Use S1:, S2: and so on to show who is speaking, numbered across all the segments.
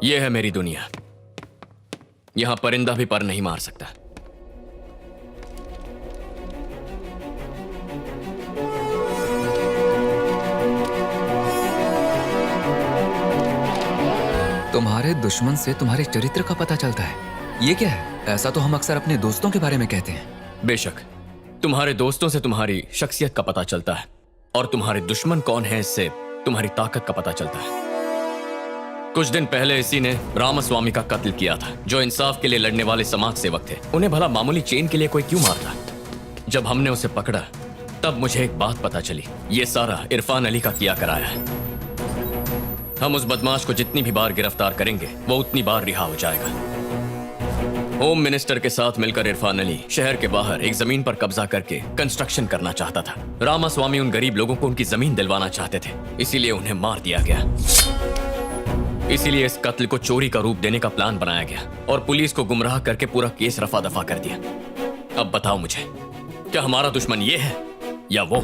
S1: यह है मेरी दुनिया। यहां परिंदा भी पर नहीं मार सकता।
S2: तुम्हारे दुश्मन से तुम्हारे चरित्र का पता चलता है। ये क्या है? ऐसा तो हम अक्सर अपने दोस्तों के बारे में कहते हैं।
S1: बेशक, तुम्हारे दोस्तों से तुम्हारी शख्सियत का पता चलता है, और तुम्हारे दुश्मन कौन है इससे तुम्हारी ताकत का पता चलता है। कुछ दिन पहले इसी ने रामास्वामी का कत्ल किया था, जो इंसाफ के लिए लड़ने वाले समाज सेवक थे। उन्हें भला मामूली चेन के लिए कोई क्यों मारता? जब हमने उसे पकड़ा तब मुझे एक बात पता चली, ये सारा इरफान अली का किया कराया है। हम उस बदमाश को जितनी भी बार गिरफ्तार करेंगे वो उतनी बार रिहा हो जाएगा। होम मिनिस्टर के साथ मिलकर इरफान अली शहर के बाहर एक जमीन पर कब्जा करके कंस्ट्रक्शन करना चाहता था। रामास्वामी उन गरीब लोगों को उनकी जमीन दिलवाना चाहते थे, इसीलिए उन्हें मार दिया गया। इसीलिए इस कत्ल को चोरी का रूप देने का प्लान बनाया गया और पुलिस को गुमराह करके पूरा केस रफा दफा कर दिया। अब बताओ मुझे, क्या हमारा दुश्मन ये है या वो?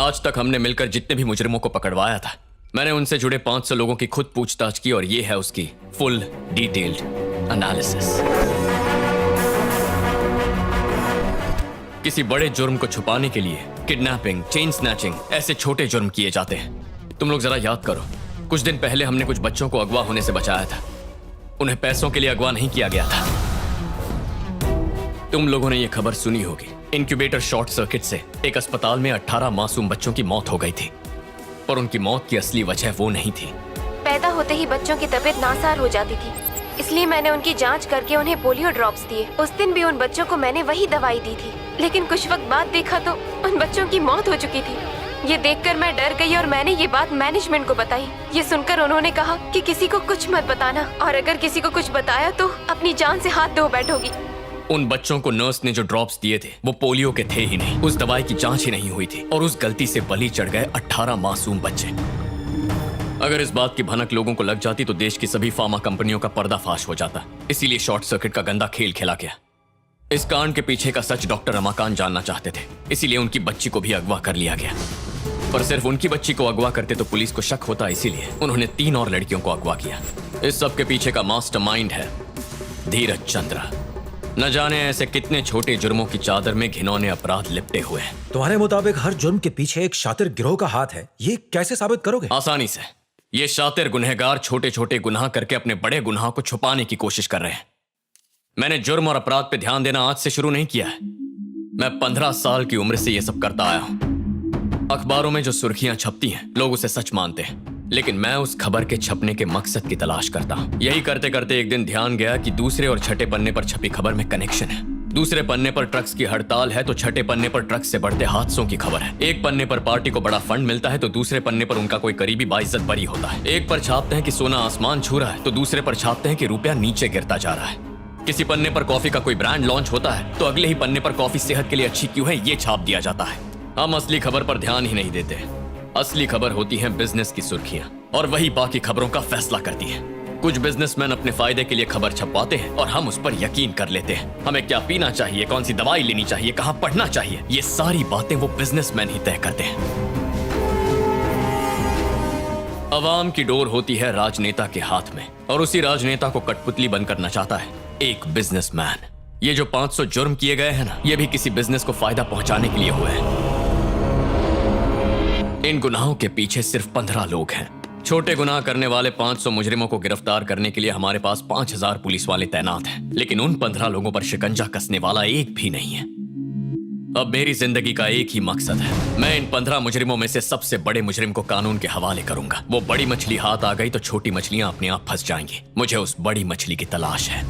S1: आज तक हमने मिलकर जितने भी मुजरिमों को पकड़वाया था, मैंने उनसे जुड़े 500 लोगों की खुद पूछताछ की, और ये है उसकी फुल डिटेल्ड एनालिसिस। किसी बड़े जुर्म को छुपाने के लिए किडनैपिंग, चेन स्नैचिंग ऐसे छोटे जुर्म किए जाते हैं। तुम लोग जरा याद करो, कुछ दिन पहले हमने कुछ बच्चों को अगवा होने से बचाया था। उन्हें पैसों के लिए अगवा नहीं किया गया था। तुम लोगों ने यह खबर सुनी होगी, इंक्यूबेटर शॉर्ट सर्किट से एक अस्पताल में 18 मासूम बच्चों की मौत हो गई थी, पर उनकी मौत की असली वजह वो नहीं थी।
S3: पैदा होते ही बच्चों की तबीयत नासार हो जाती थी, इसलिए मैंने उनकी जांच करके उन्हें पोलियो ड्रॉप्स दिए। उस दिन भी उन बच्चों को मैंने वही दवाई दी थी, लेकिन कुछ वक्त बाद देखा तो उन बच्चों की मौत हो चुकी थी। ये देखकर मैं डर गई और मैंने ये बात मैनेजमेंट को बताई। ये सुनकर उन्होंने कहा कि किसी को कुछ मत बताना, और अगर किसी को कुछ बताया तो अपनी जान से हाथ धो बैठोगी।
S1: उन बच्चों को नर्स ने जो ड्रॉप्स दिए थे वो पोलियो के थे ही नहीं। उस दवाई की जांच ही नहीं हुई थी, और उस गलती से बलि चढ़ गए 18 मासूम बच्चे। अगर इस बात की भनक लोगों को लग जाती तो देश की सभी फार्मा कंपनियों का पर्दाफाश हो जाता। इसीलिए शॉर्ट सर्किट का गंदा खेल खेला गया। इस कांड के पीछे का सच डॉक्टर रमाकांत जानना चाहते थे, इसीलिए उनकी बच्ची को भी अगवा कर लिया गया। पर सिर्फ उनकी बच्ची को अगवा करते तो पुलिस को शक होता, इसीलिए उन्होंने 3 और लड़कियों को अगवा किया। इस सब के पीछे का मास्टरमाइंड है धीरज चंद्रा। न जाने ऐसे कितने छोटे जुर्मों की चादर में घिनौने अपराध लिपटे हुए हैं।
S4: तुम्हारे मुताबिक हर जुर्म के पीछे एक शातिर गिरोह का हाथ है, ये कैसे साबित करोगे?
S1: आसानी से। ये शातिर गुनहगार छोटे छोटे गुनाह करके अपने बड़े गुनाह को छुपाने की कोशिश कर रहे हैं। मैंने जुर्म और अपराध पे ध्यान देना आज से शुरू नहीं किया है। मैं 15 साल की उम्र से ये सब करता आया हूं। अखबारों में जो सुर्खियां छपती हैं लोग उसे सच मानते हैं, लेकिन मैं उस खबर के छपने के मकसद की तलाश करता हूं। यही करते करते एक दिन ध्यान गया कि दूसरे और छठे पन्ने पर छपी खबर में कनेक्शन है। दूसरे पन्ने पर ट्रक्स की हड़ताल है तो छठे पन्ने पर ट्रक से बढ़ते हादसों की खबर है। एक पन्ने पर पार्टी को बड़ा फंड मिलता है तो दूसरे पन्ने पर उनका कोई करीबी बाइज्जत बरी होता है। एक पर छापते हैं कि सोना आसमान छू रहा है तो दूसरे पर छापते हैं कि रुपया नीचे गिरता जा रहा है। किसी पन्ने पर कॉफी का कोई ब्रांड लॉन्च होता है तो अगले ही पन्ने पर कॉफी सेहत के लिए अच्छी क्यों है ये छाप दिया जाता है। हम असली खबर पर ध्यान ही नहीं देते। असली खबर होती है बिजनेस की सुर्खियां, और वही बाकी खबरों का फैसला करती है। कुछ बिजनेसमैन अपने फायदे के लिए खबर छपवाते हैं और हम उस पर यकीन कर लेते हैं। हमें क्या पीना चाहिए, कौन सी दवाई लेनी चाहिए, कहां पढ़ना चाहिए, ये सारी बातें वो बिजनेसमैन ही तय करते हैं। अवाम की डोर होती है राजनेता के हाथ में, और उसी राजनेता को कठपुतली बनकर नचाता है एक बिजनेसमैन। ये जो 500 जुर्म किए गए हैं ना, ये भी किसी बिजनेस को फायदा पहुंचाने के लिए हुए हैं। इन गुनाहों के पीछे सिर्फ 15 लोग हैं। छोटे गुनाह करने वाले 500 मुजरिमों को गिरफ्तार करने के लिए हमारे पास 5000 पुलिस वाले तैनात हैं, लेकिन उन 15 लोगों पर शिकंजा कसने वाला एक भी नहीं है। अब मेरी जिंदगी का एक ही मकसद है, मैं इन 15 मुजरिमों में से सबसे बड़े मुजरिम को कानून के हवाले करूंगा। वो बड़ी मछली हाथ आ गई तो छोटी मछलियां अपने आप फंस जाएंगी। मुझे उस बड़ी मछली की तलाश है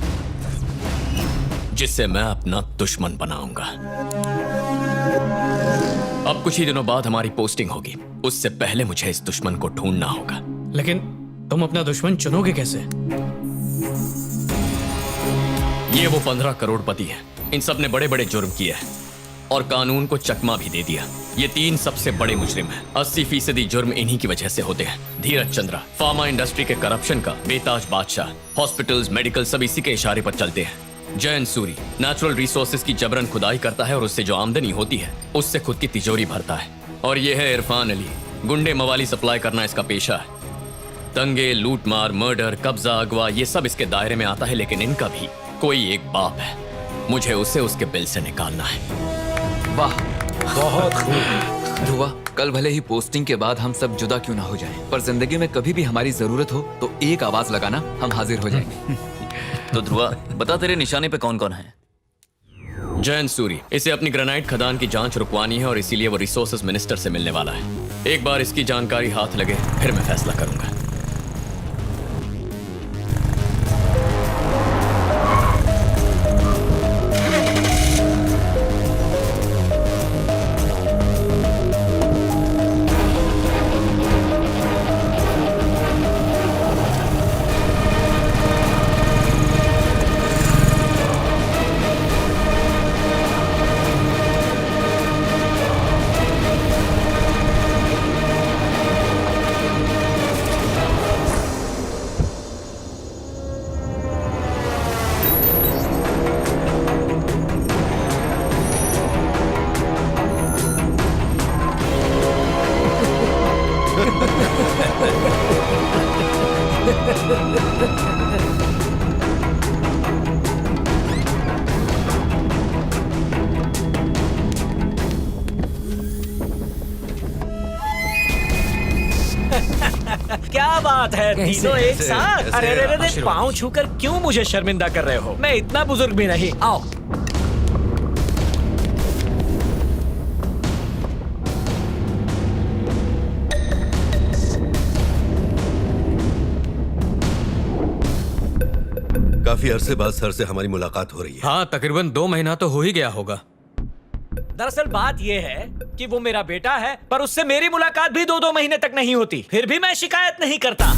S1: जिससे मैं अपना दुश्मन बनाऊंगा। अब कुछ ही दिनों बाद हमारी पोस्टिंग होगी, उससे पहले मुझे इस दुश्मन को ढूंढना होगा।
S5: लेकिन तुम अपना दुश्मन चुनोगे कैसे?
S1: ये वो 15 करोड़पति हैं, इन सब ने बड़े बड़े जुर्म किए हैं और कानून को चकमा भी दे दिया। ये 3 सबसे बड़े मुजरिम हैं। 80% जुर्म इन्हीं की वजह से होते हैं। धीरज चंद्रा, फार्मा इंडस्ट्री के करप्शन का बेताज बादशाह, हॉस्पिटल्स, मेडिकल सब इसी के इशारे पर चलते हैं। जयंत सूरी नेचुरल रिसोर्सेज की जबरन खुदाई करता है और उससे जो आमदनी होती है उससे खुद की तिजोरी भरता है। और ये है इरफान अली, गुंडे मवाली सप्लाई करना इसका पेशा है। दंगे, लूटमार, मर्डर, कब्जा, अगवा, ये सब इसके दायरे में आता है, लेकिन इनका भी कोई एक बाप है। मुझे उसे उसके बिल से निकालना है।
S2: वाह,
S4: बहुत खूब।
S2: ध्रुवा, कल भले ही पोस्टिंग के बाद हम सब जुदा क्यों ना हो जाएं, पर जिंदगी में कभी भी हमारी जरूरत हो तो एक आवाज लगाना, हम हाजिर हो जाएंगे।
S6: तो ध्रुवा, बता तेरे निशाने पे कौन कौन है?
S1: जयंत सूरी, इसे अपनी ग्रेनाइट खदान की जांच रुकवानी है और इसीलिए वो रिसोर्सेज मिनिस्टर से मिलने वाला है। एक बार इसकी जानकारी हाथ लगे फिर मैं फैसला करूंगा।
S4: क्या बात है, तीनों एक साथ। अरे अरे अरे, पाँव छूकर क्यों मुझे शर्मिंदा कर रहे हो? मैं इतना बुजुर्ग भी नहीं। आओ।
S7: काफी अरसे बाद सर से हमारी मुलाकात हो रही है।
S5: हाँ, तकरीबन 2 महीना तो हो ही गया होगा।
S4: दरअसल बात यह है कि वो मेरा बेटा है, पर उससे मेरी मुलाकात भी 2-2 महीने तक नहीं होती। फिर भी मैं शिकायत नहीं करता।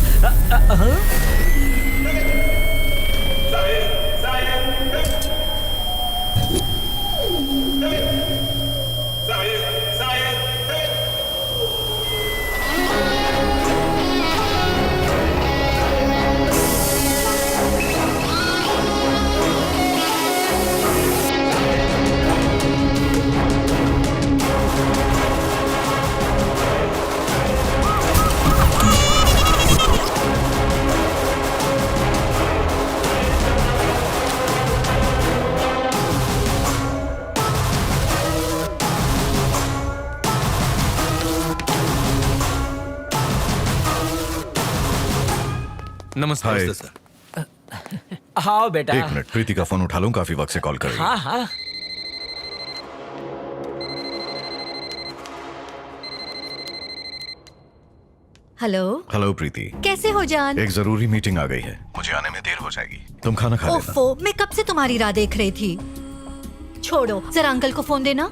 S5: नमस्ते।
S8: हाय,
S7: सर,
S4: हाँ बेटा।
S8: एक मिनट, प्रीति का फोन उठा लूं, काफी वक्त से कॉल कर रही है।
S4: हाँ हाँ।
S9: हेलो।
S8: हेलो प्रीति,
S9: कैसे हो जान?
S8: एक जरूरी मीटिंग आ गई है, मुझे आने में देर हो जाएगी। तुम खाना खा लेना।
S9: ओफो, मैं कब से तुम्हारी राह देख रही थी। छोड़ो, जरा अंकल को फोन देना।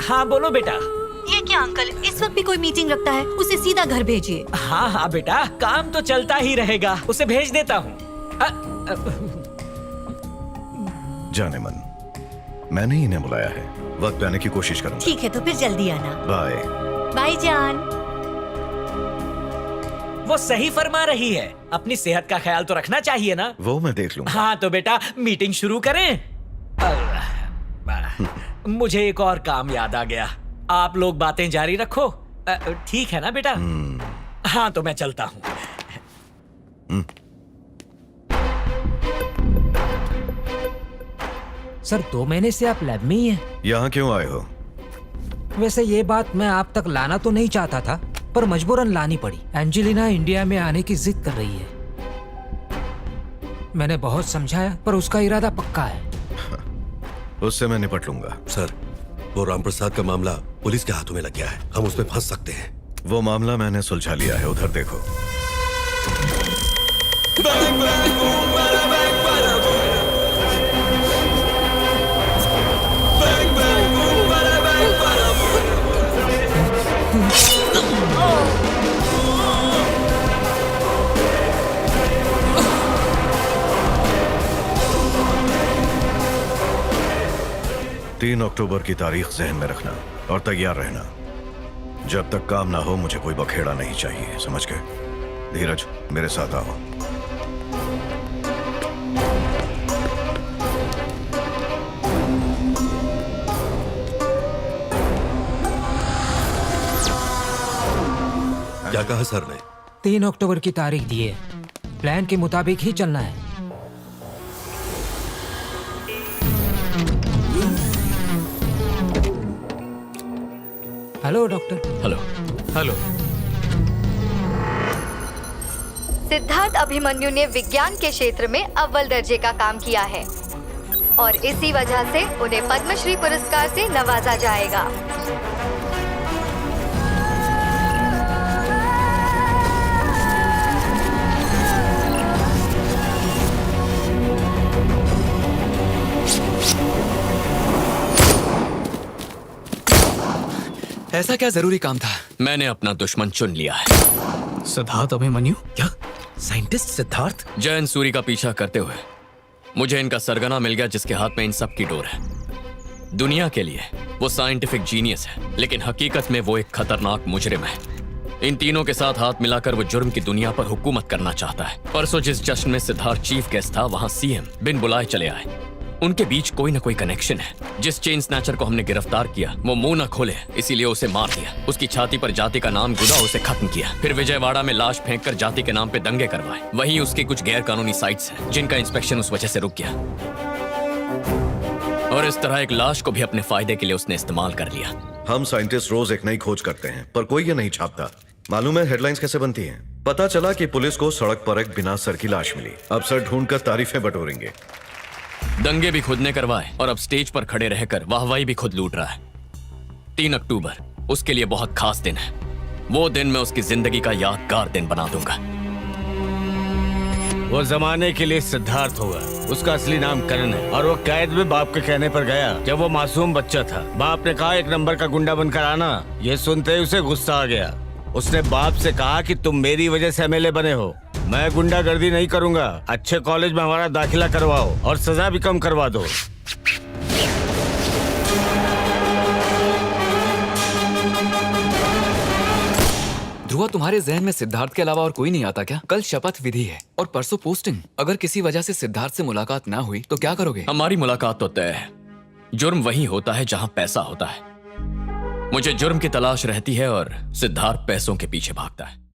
S4: हाँ बोलो बेटा।
S9: ये क्या अंकल, इस वक्त भी कोई मीटिंग रखता है? उसे सीधा घर भेजिए।
S4: हाँ हाँ बेटा, काम तो चलता ही रहेगा, उसे भेज देता हूँ।
S8: जाने मन, मैंने ही इन्हें बुलाया है, वक्त पे आने की कोशिश करूंगा।
S9: ठीक है, तो फिर जल्दी आना।
S8: बाय।
S9: बाय जान।
S4: वो सही फरमा रही है, अपनी सेहत का ख्याल तो रखना चाहिए ना।
S8: वो मैं देख लूंगा।
S4: हाँ तो बेटा, मीटिंग शुरू करें। मुझे एक और काम याद आ गया, आप लोग बातें जारी रखो। ठीक है ना बेटा? हाँ तो मैं चलता हूँ।
S10: सर, 2 महीने से आप लैब में ही हैं।
S8: यहाँ क्यों आए हो?
S10: वैसे ये बात मैं आप तक लाना तो नहीं चाहता था, पर मजबूरन लानी पड़ी। एंजेलिना इंडिया में आने की जिद कर रही है। मैंने बहुत समझाया, पर उसका इरादा पक्का है।
S8: उससे मैं निपट लूंगा।
S7: सर, वो राम प्रसाद का मामला पुलिस के हाथों में लग गया है, हम उसमें फंस सकते हैं।
S8: वो मामला मैंने सुलझा लिया है, उधर देखो। तीन अक्टूबर की तारीख जहन में रखना और तैयार रहना। जब तक काम ना हो मुझे कोई बखेड़ा नहीं चाहिए, समझ गए? धीरज, मेरे साथ आओ।
S7: क्या कहा सर ने?
S10: 3 अक्टूबर की तारीख दी है। प्लान के मुताबिक ही चलना है। Hello doctor.
S1: Hello.
S5: Hello.
S9: Siddharth Abhimanyu ने विज्ञान के क्षेत्र में अव्वल दर्जे का काम किया है और इसी वजह से उन्हें पद्मश्री पुरस्कार से नवाजा जाएगा।
S2: ऐसा क्या जरूरी काम था?
S1: मैंने अपना दुश्मन चुन लिया है।
S5: सिद्धार्थ अभिमन्यु?
S7: क्या साइंटिस्ट सिद्धार्थ?
S1: जयन सूरी का पीछा करते हुए मुझे इनका सरगना मिल गया, जिसके हाथ में इन सब की डोर है। दुनिया के लिए वो साइंटिफिक जीनियस है, लेकिन हकीकत में वो एक खतरनाक मुजरिम है। इन तीनों के साथ हाथ मिलाकर वो जुर्म की दुनिया पर हुकूमत करना चाहता है। परसों जिस जश्न में सिद्धार्थ चीफ गेस्ट था, वहां सीएम बिन बुलाए चले आए। उनके बीच कोई न कोई कनेक्शन है। जिस चेन स्नैचर को हमने गिरफ्तार किया वो मुंह न खोले, इसीलिए उसे मार दिया। उसकी छाती पर जाति का नाम गुदा, उसे खत्म किया। फिर विजयवाड़ा में लाश फेंककर जाति के नाम पे दंगे करवाए। वहीं उसकी कुछ गैर कानूनी साइट्स हैं, जिनका इंस्पेक्शन उस वजह से रुक गया। और इस तरह एक लाश को भी अपने फायदे के लिए उसने इस्तेमाल कर लिया।
S8: हम साइंटिस्ट रोज एक नई खोज करते हैं, पर कोई ये नहीं छापता। मालूम है हेडलाइंस कैसे बनती हैं? पता चला कि पुलिस को सड़क पर एक बिना सर की लाश मिली। अब सर ढूंढकर तारीफें बटोरेंगे।
S1: दंगे भी खुद ने करवाए और अब स्टेज पर खड़े रहकर वाहवाही भी खुद लूट रहा है। 3 अक्टूबर उसके लिए बहुत खास दिन है। वो दिन मैं उसकी जिंदगी का यादगार दिन बना दूंगा।
S11: वो जमाने के लिए सिद्धार्थ होगा। उसका असली नाम करण है और वो कैद में बाप के कहने पर गया जब वो मासूम बच्चा था। बाप ने कहा 1 नंबर का गुंडा बनकर आना। ये सुनते ही उसे गुस्सा आ गया। उसने बाप से कहा कि तुम मेरी वजह से एमएलए बने हो, मैं गुंडागर्दी नहीं करूंगा। अच्छे कॉलेज में हमारा दाखिला करवाओ और सजा भी कम करवा दो।
S2: ध्रुवा, तुम्हारे जहन में सिद्धार्थ के अलावा और कोई नहीं आता क्या? कल शपथ विधि है और परसों पोस्टिंग। अगर किसी वजह से सिद्धार्थ से मुलाकात ना हुई तो क्या करोगे?
S1: हमारी मुलाकात तो तय है। जुर्म वही होता है जहां पैसा होता है। मुझे जुर्म की तलाश रहती है और सिद्धार्थ पैसों के पीछे भागता है।